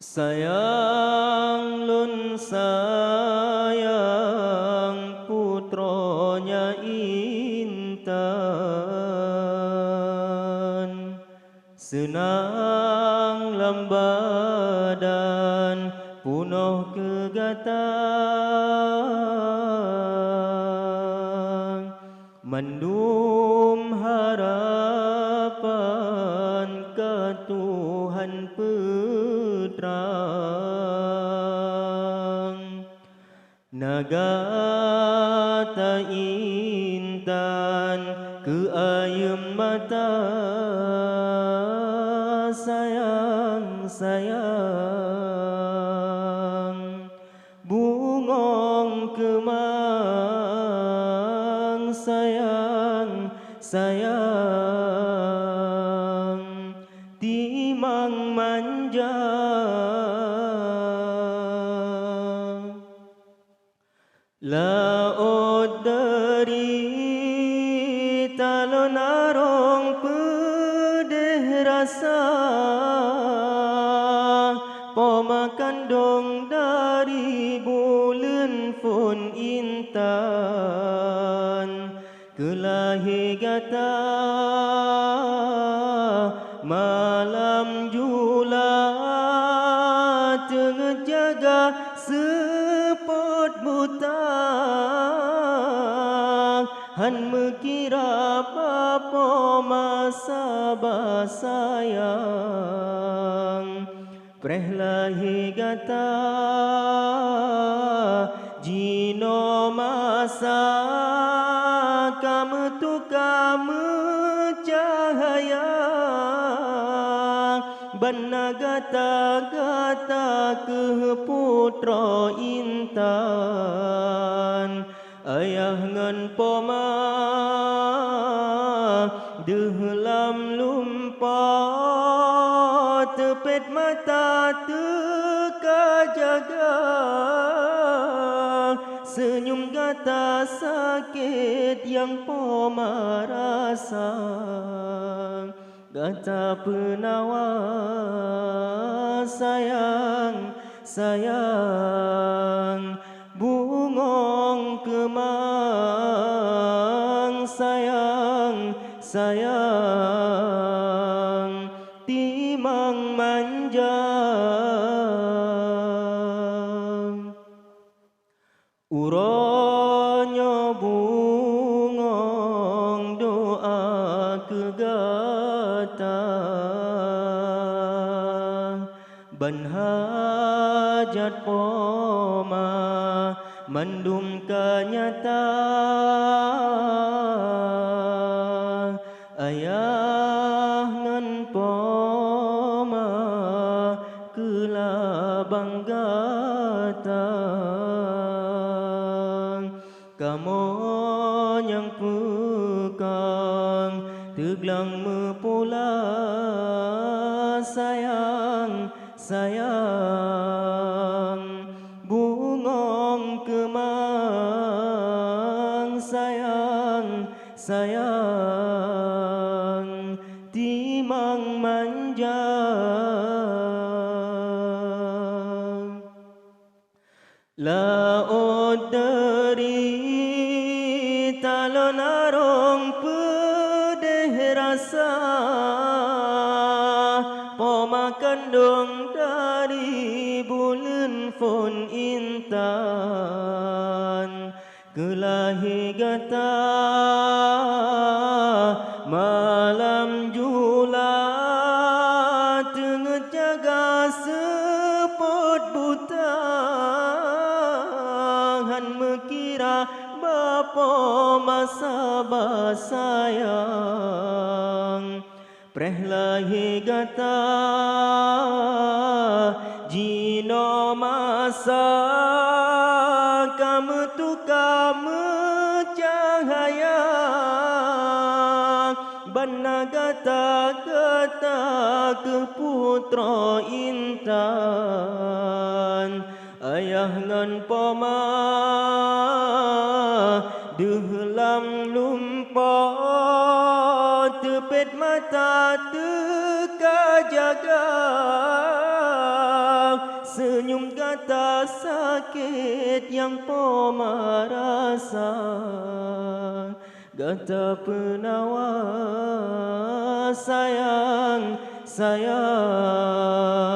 Sayang lun sayang putronya Intan, senang lambadan punuh kegatan, mendum harapan ke Tuhan Putrang. Nagata Intan ke ayam mata, sayang bungong kemang, sayang timang manja. Laot dari talon arong pedih rasa, pemakan dong dari bulan pun Intan, kelahi gata malam jula tengah jaga sepot buta, han mekira apa masa basayang, preh lahi gata jino masa kamu tu kamu cahaya, banagata-gata ke putra Intan, ayah ngan poma dehlam lumpa tepet mata teka jaga, senyum gata sakit yang poma rasa, gata penawa sayang bungong kemang, sayang timang manja. Uronyo bungong doa kegata, ban hajat poma mendum kanyata, ayah ngan poma kelabang gata, kamu yang pekang teglang mepula, sayang bungong kemang, sayang timang manja. Laot dari talon arong pedih rasa, pemakan dong dari bulan pun Intan, kelahi gata malam jula tengah jaga sepot buta, han mekira bapa masa basayang, preh lahi gata jino masa kamu tu kamu cahaya, banagata-gata ke putra Intan, ayah ngan poma dehlam lumpa tepet mata teka jaga, senyum kata sakit yang pemerasa, kata penawar sayang, sayang.